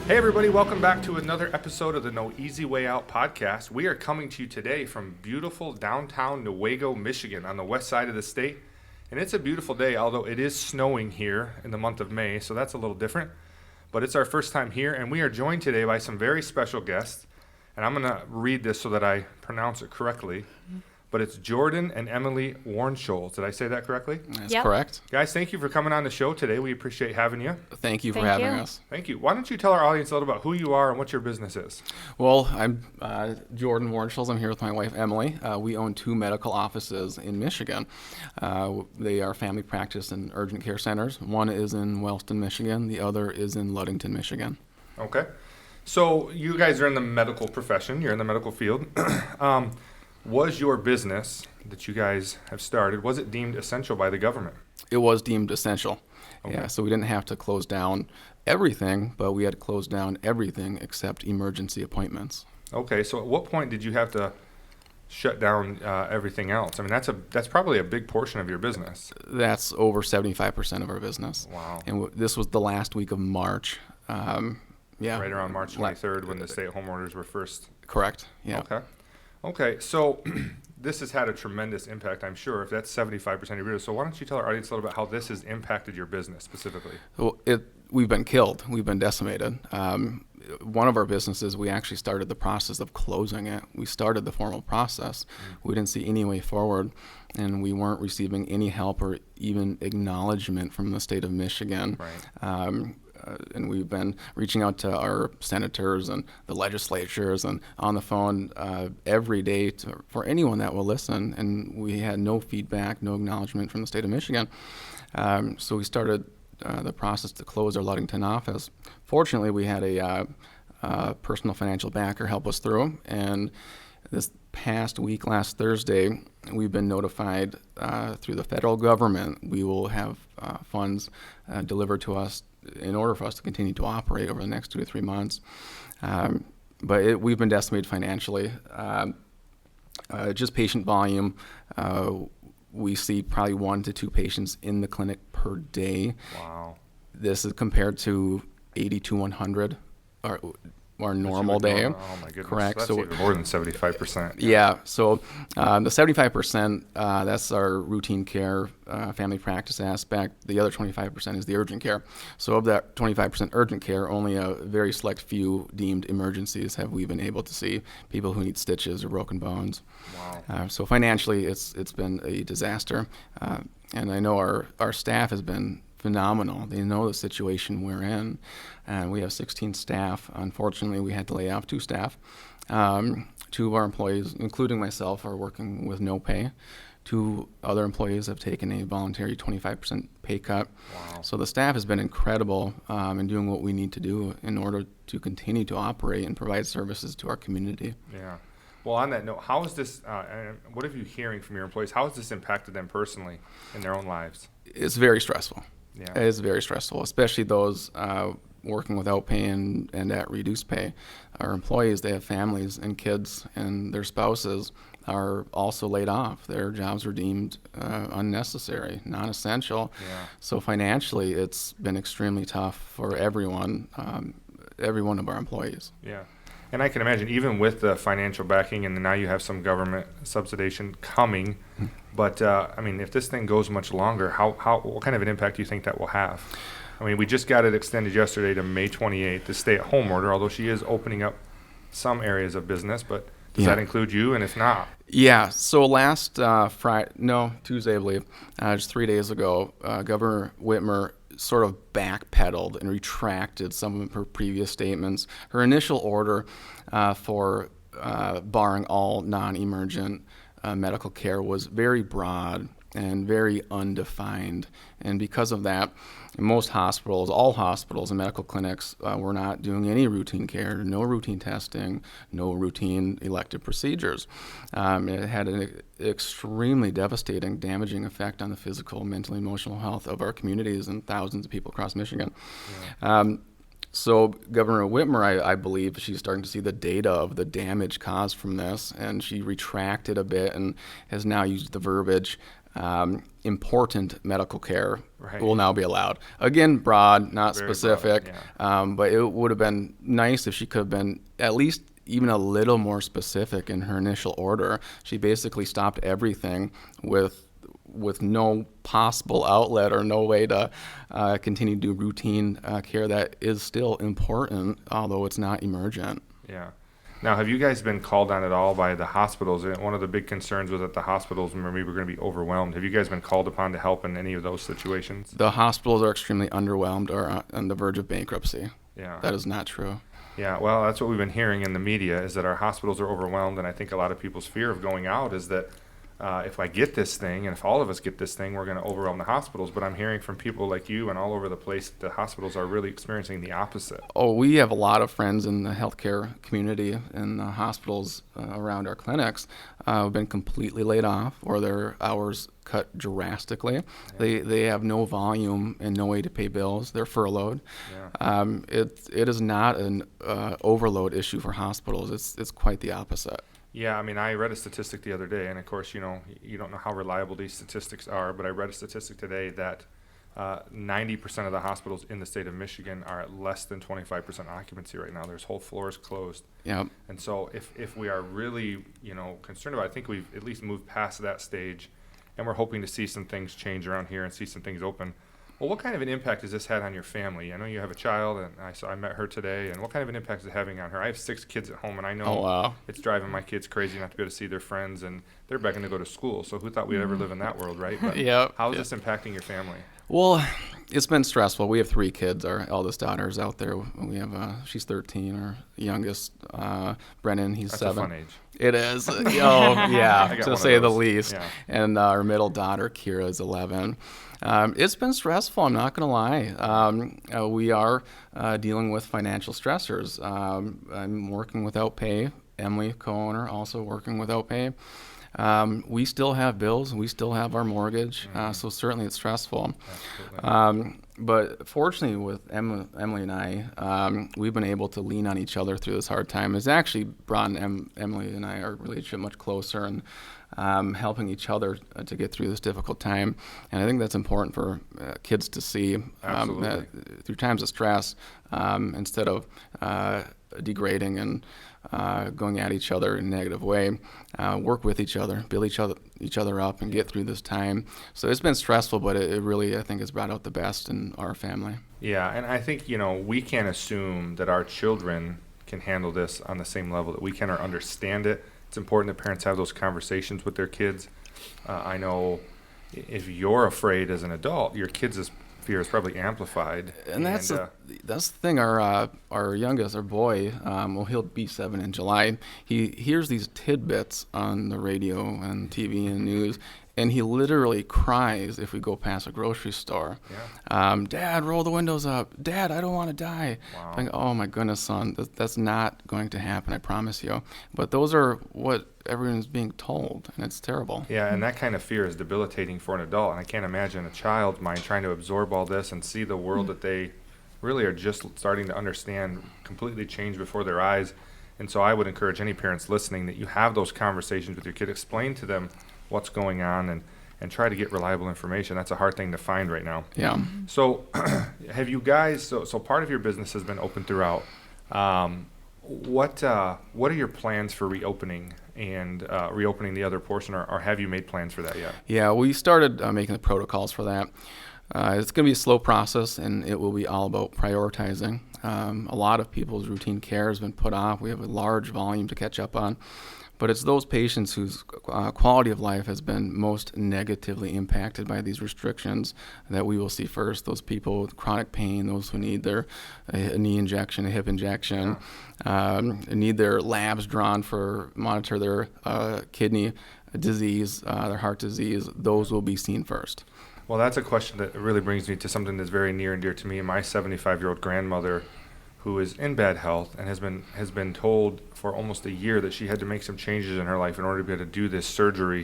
Hey everybody, welcome back to another episode of the No Easy Way Out podcast. We are coming to you today from beautiful downtown Newaygo, Michigan on the west side of the state. And it's a beautiful day, although it is snowing here in the month of May, so that's a little different. But it's our first time here, and we are joined today by some very special guests. And I'm going to read this so that I pronounce it correctly. But it's Jordan and Emily Warnschols. Did I say that correctly? That's correct. Guys, thank you for coming on the show today. We appreciate having you. Thank you for having us. Thank you. Why don't you tell our audience a little about who you are and what your business is? Well, I'm Jordan Warnschols. I'm here with my wife, Emily. We own two medical offices in Michigan. They are family practice and urgent care centers. One is in Wellston, Michigan. The other is in Ludington, Michigan. Okay. So you guys are in the medical profession. You're in the medical field. Was your business that you guys have started, was it deemed essential by the government? It was deemed essential. Okay. Yeah, so we didn't have to close down everything, but we had to close down everything except emergency appointments. Okay, so at what point did you have to shut down everything else? I mean, that's probably a big portion of your business. That's over 75% of our business. Wow. And this was the last week of March. Right around March 23rd when the stay-at-home orders were first. Correct. Yeah. Okay, so this has had a tremendous impact, I'm sure, if that's 75% of your business. So why don't you tell our audience a little bit how this has impacted your business specifically? Well, we've been killed. We've been decimated. One of our businesses, we actually started the process of closing it. We started the formal process. We didn't see any way forward, and we weren't receiving any help or even acknowledgement from the state of Michigan. Right. And we've been reaching out to our senators and the legislatures and on the phone every day for anyone that will listen. And we had no feedback, no acknowledgement from the state of Michigan. So we started the process to close our Ludington office. Fortunately, we had a personal financial backer help us through. And this past week, last Thursday, we've been notified through the federal government we will have funds delivered to us in order for us to continue to operate over the next 2 to 3 months. But we've been decimated financially. Just patient volume, we see probably 1 to 2 patients in the clinic per day. Wow. This is compared to 80 to 100 our normal day. Oh my goodness. Correct. So that's even more than 75%. Yeah. So the 75%, that's our routine care, family practice aspect. The other 25% is the urgent care. So of that 25% urgent care, only a very select few deemed emergencies have we been able to see, people who need stitches or broken bones. Wow. So financially, it's been a disaster. And I know our staff has been phenomenal. They know the situation we're in. And we have 16 staff. Unfortunately, we had to lay off 2 staff. 2 of our employees, including myself, are working with no pay. 2 other employees have taken a voluntary 25% pay cut. Wow. So the staff has been incredible in doing what we need to do in order to continue to operate and provide services to our community. Yeah. Well, on that note, how is this, what are you hearing from your employees? How has this impacted them personally in their own lives? It's very stressful. Yeah. It is very stressful, especially those working without pay and at reduced pay. Our employees, they have families and kids, and their spouses are also laid off. Their jobs are deemed unnecessary, non-essential. Yeah. So financially, it's been extremely tough for everyone, every one of our employees. Yeah. And I can imagine, even with the financial backing, and now you have some government subsidization coming, but I mean, if this thing goes much longer, what kind of an impact do you think that will have? I mean, we just got it extended yesterday to May 28th, the stay-at-home order, although she is opening up some areas of business, but does that include you? And if not? Yeah, so last Tuesday, I believe, just 3 days ago, Governor Whitmer sort of backpedaled and retracted some of her previous statements. Her initial order for barring all non-emergent medical care was very broad and very undefined. And because of that, most hospitals, all hospitals and medical clinics were not doing any routine care, no routine testing, no routine elective procedures. It had an extremely devastating, damaging effect on the physical, mental, emotional health of our communities and thousands of people across Michigan. Yeah. So Governor Whitmer, I believe, she's starting to see the data of the damage caused from this, and she retracted a bit and has now used the verbiage, important medical care Right. will now be allowed. Again, broad, not Very specific, broad, yeah. but it would have been nice if she could have been at least even a little more specific in her initial order. She basically stopped everything with no possible outlet or no way to continue to do routine care that is still important, although it's not emergent. Yeah. Now, have you guys been called on at all by the hospitals? One of the big concerns was that the hospitals maybe were going to be overwhelmed. Have you guys been called upon to help in any of those situations? The hospitals are extremely underwhelmed or on the verge of bankruptcy. Yeah. That is not true. Yeah, well, that's what we've been hearing in the media, is that our hospitals are overwhelmed, and I think a lot of people's fear of going out is that if I get this thing, and if all of us get this thing, we're going to overwhelm the hospitals. But I'm hearing from people like you and all over the place, the hospitals are really experiencing the opposite. Oh, we have a lot of friends in the healthcare community and the hospitals around our clinics have been completely laid off or their hours cut drastically. Yeah. They have no volume and no way to pay bills. They're furloughed. Yeah. It is not an overload issue for hospitals. It's quite the opposite. Yeah, I mean, I read a statistic the other day, and of course, you don't know how reliable these statistics are, but I read a statistic today that 90% of the hospitals in the state of Michigan are at less than 25% occupancy right now. There's whole floors closed. Yep. And so if we are really, concerned about it, I think we've at least moved past that stage, and we're hoping to see some things change around here and see some things open. Well, what kind of an impact has this had on your family? I know you have a child, and I met her today. And what kind of an impact is it having on her? I have 6 kids at home, and I know it's driving my kids crazy not to be able to see their friends, and they're begging to go to school. So who thought we'd ever live in that world, right? But yep. How is this impacting your family? Well, it's been stressful. We have 3 kids. Our eldest daughter is out there. We have she's 13. Our youngest, Brennan, he's That's 7. That's a fun age. It is. Yeah, to say the least. Yeah. And our middle daughter, Kira, is 11. It's been stressful, I'm not going to lie. We are dealing with financial stressors. I'm working without pay. Emily, co-owner, also working without pay. We still have bills. We still have our mortgage. So certainly it's stressful. But fortunately with Emily and I, we've been able to lean on each other through this hard time. It's actually brought Emily and I, our relationship, much closer and helping each other to get through this difficult time. And I think that's important for kids to see that through times of stress, instead of degrading and going at each other in a negative way, work with each other, build each other up, and get through this time. So it's been stressful, but it really, I think, has brought out the best in our family. Yeah, and I think, we can't assume that our children can handle this on the same level that we can or understand it. It's important that parents have those conversations with their kids. I know if you're afraid as an adult, your kids' fear is probably amplified. And that's the thing. Our youngest, our boy, he'll be 7 in July. He hears these tidbits on the radio and TV and news, and he literally cries if we go past a grocery store. Yeah. Dad, roll the windows up. Dad, I don't want to die. Wow. Think, oh my goodness, son, that's not going to happen, I promise you. But those are what everyone's being told, and it's terrible. Yeah, and that kind of fear is debilitating for an adult, and I can't imagine a child's mind trying to absorb all this and see the world that they really are just starting to understand completely change before their eyes. And so I would encourage any parents listening that you have those conversations with your kid, explain to them what's going on, and try to get reliable information. That's a hard thing to find right now. Yeah. So have you guys, so part of your business has been open throughout. What are your plans for reopening and reopening the other portion, or have you made plans for that yet? Yeah, we started making the protocols for that. It's going to be a slow process, and it will be all about prioritizing. A lot of people's routine care has been put off. We have a large volume to catch up on. But it's those patients whose quality of life has been most negatively impacted by these restrictions that we will see first. Those people with chronic pain, those who need their knee injection, a hip injection, need their labs drawn for monitor their kidney disease, their heart disease. Those will be seen first. Well, that's a question that really brings me to something that's very near and dear to me. My 75-year-old grandmother who is in bad health and has been told for almost a year that she had to make some changes in her life in order to be able to do this surgery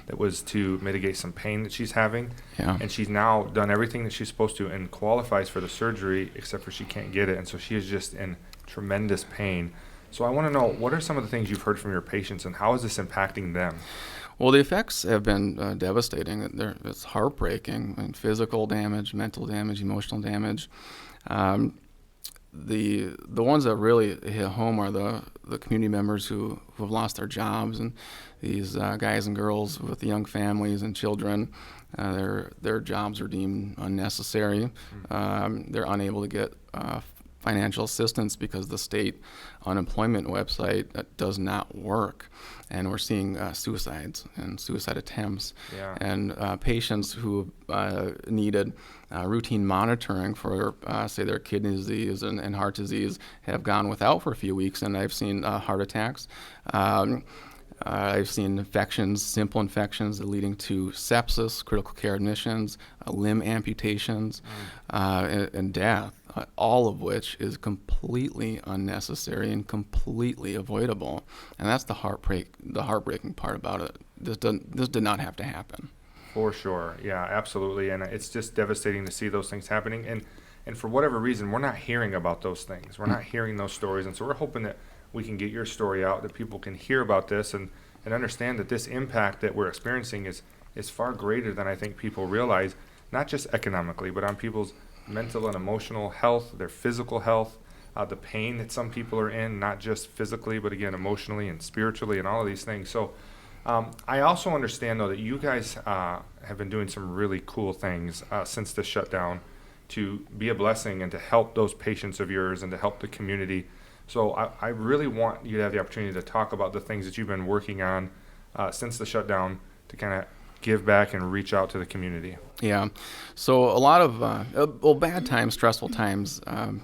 that was to mitigate some pain that she's having. Yeah. And she's now done everything that she's supposed to and qualifies for the surgery, except for she can't get it. And so she is just in tremendous pain. So I want to know, what are some of the things you've heard from your patients, and how is this impacting them? Well, the effects have been devastating. It's heartbreaking. I mean, physical damage, mental damage, emotional damage. The ones that really hit home are the community members who have lost their jobs, and these guys and girls with young families and children. Their jobs are deemed unnecessary. They're unable to get financial assistance because the state unemployment website does not work, and we're seeing suicides and suicide attempts. Yeah. And patients who needed routine monitoring for, say, their kidney disease and heart disease have gone without for a few weeks, and I've seen heart attacks. I've seen infections, simple infections leading to sepsis, critical care admissions, limb amputations, and death, all of which is completely unnecessary and completely avoidable. And that's the heartbreaking part about it. This did not have to happen. For sure. Yeah, absolutely. And it's just devastating to see those things happening. And for whatever reason, we're not hearing about those things. We're not hearing those stories. And so we're hoping that we can get your story out, that people can hear about this and understand that this impact that we're experiencing is far greater than I think people realize, not just economically, but on people's mental and emotional health, their physical health, the pain that some people are in, not just physically, but again, emotionally and spiritually and all of these things. So I also understand, though, that you guys have been doing some really cool things since the shutdown to be a blessing and to help those patients of yours and to help the community. So I really want you to have the opportunity to talk about the things that you've been working on since the shutdown to kind of give back and reach out to the community. Yeah. So a lot of, bad times, stressful times,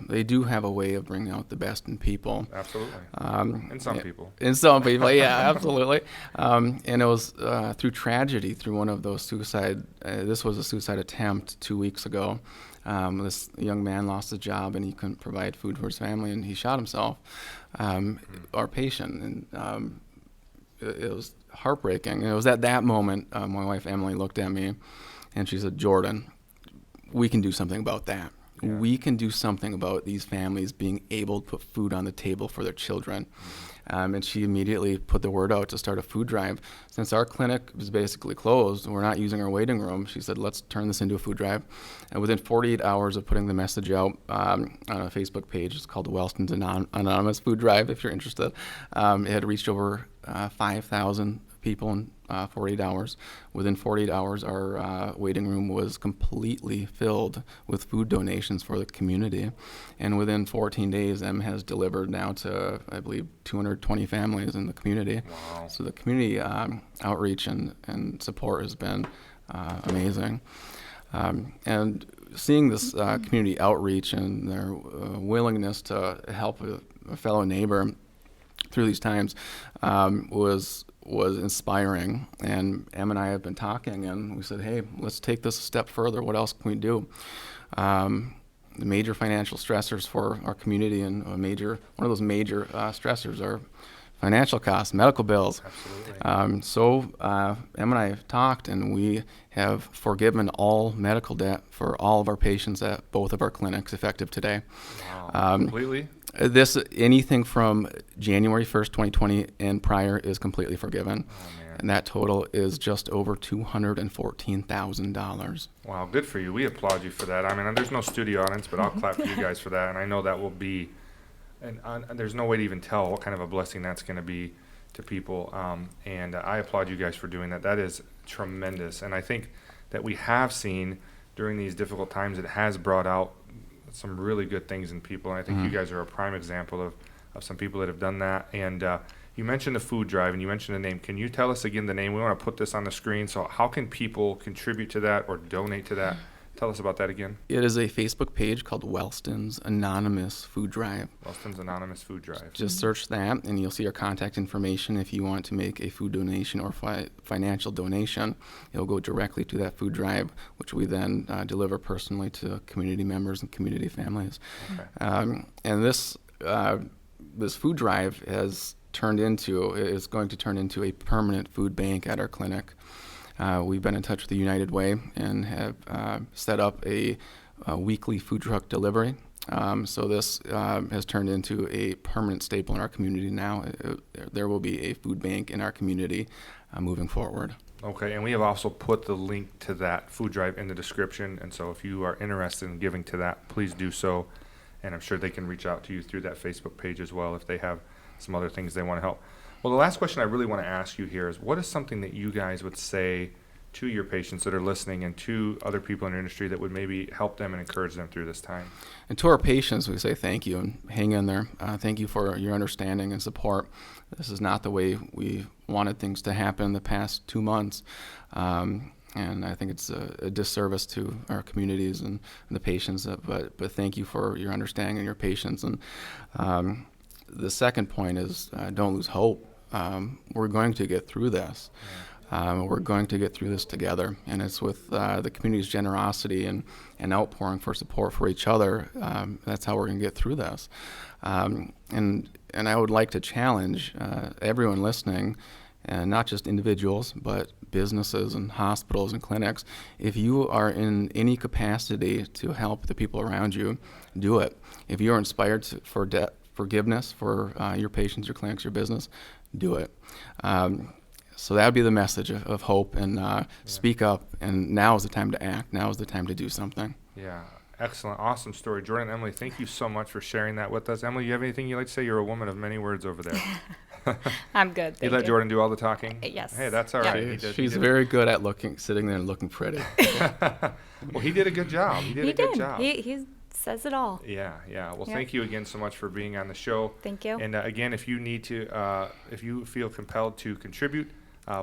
they do have a way of bringing out the best in people. Absolutely. In some people. In some people, yeah, absolutely. And it was through tragedy, through one of those suicide, this was a suicide attempt 2 weeks ago. This young man lost his job and he couldn't provide food for his family, and he shot himself, our patient. And it was heartbreaking. And it was at that moment my wife Emily looked at me and she said, "Jordan, we can do something about that. Yeah. We can do something about these families being able to put food on the table for their children." And she immediately put the word out to start a food drive. Since our clinic was basically closed, we're not using our waiting room, she said, let's turn this into a food drive. And within 48 hours of putting the message out on a Facebook page, it's called the Wellston's Anonymous Food Drive, if you're interested, it had reached over 5,000 people in 48 hours. Within 48 hours, our waiting room was completely filled with food donations for the community. And within 14 days, M has delivered now to, I believe, 220 families in the community. Wow. So the community outreach and support has been amazing. And seeing this community outreach and their willingness to help a fellow neighbor through these times was inspiring. And Em and I have been talking, and we said, hey, let's take this a step further. What else can we do? The major financial stressors for our community, and one of those major stressors are financial costs, medical bills. Absolutely. So Em and I have talked, and we have forgiven all medical debt for all of our patients at both of our clinics effective today. Wow. Completely? Anything from January 1st, 2020 and prior is completely forgiven. Oh, man. And that total is just over $214,000. Wow, good for you. We applaud you for that. I mean, there's no studio audience, but I'll clap for you guys for that. And I know that will be, and there's no way to even tell what kind of a blessing that's going to be to people. And I applaud you guys for doing that. That is tremendous. And I think that we have seen during these difficult times, it has brought out some really good things in people. And I think you guys are a prime example of some people that have done that. And you mentioned the food drive, and you mentioned the name. Can you tell us again the name? We want to put this on the screen. So how can people contribute to that or donate to that Tell us about that again. It is a Facebook page called Wellston's Anonymous Food Drive. Wellston's Anonymous Food Drive. Just search that, and you'll see our contact information. If you want to make a food donation or financial donation, it'll go directly to that food drive, which we then deliver personally to community members and community families. Okay. And this food drive is going to turn into a permanent food bank at our clinic. We've been in touch with the United Way and have set up a weekly food truck delivery. So this has turned into a permanent staple in our community now. There will be a food bank in our community moving forward. Okay, and we have also put the link to that food drive in the description, and so if you are interested in giving to that, please do so, and I'm sure they can reach out to you through that Facebook page as well if they have some other things they want to help. Well, the last question I really want to ask you here is, what is something that you guys would say to your patients that are listening and to other people in your industry that would maybe help them and encourage them through this time? And to our patients, we say thank you and hang in there. Thank you for your understanding and support. This is not the way we wanted things to happen the past 2 months. And I think it's a disservice to our communities and the patients. But thank you for your understanding and your patience. And the second point is don't lose hope. We're going to get through this. We're going to get through this together, and it's with the community's generosity and outpouring for support for each other. That's how we're going to get through this. And I would like to challenge everyone listening, and not just individuals, but businesses and hospitals and clinics. If you are in any capacity to help the people around you, do it. If you are inspired for forgiveness for your patients, your clinics, your business, do it. So that would be the message of hope, and speak up, and now is the time to act. Now is the time to do something. Yeah, excellent, awesome story. Jordan and Emily, thank you so much for sharing that with us. Emily, you have anything you'd like to say? You're a woman of many words over there. I'm good, You let Jordan do all the talking? Yes. Hey, that's all Yeah. right. She's very good at sitting there and looking pretty. Well, he did a good job. He did a good job. He says it all. Yeah. Well, Yeah. thank you again so much for being on the show. Thank you. And again, if you need to, if you feel compelled to contribute,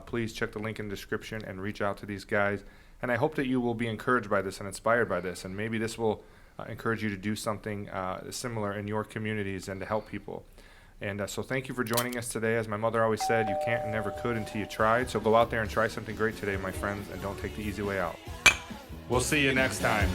please check the link in the description and reach out to these guys. And I hope that you will be encouraged by this and inspired by this, and maybe this will encourage you to do something similar in your communities and to help people. And so thank you for joining us today. As my mother always said, you can't and never could until you tried. So go out there and try something great today, my friends, and don't take the easy way out. We'll see you next time.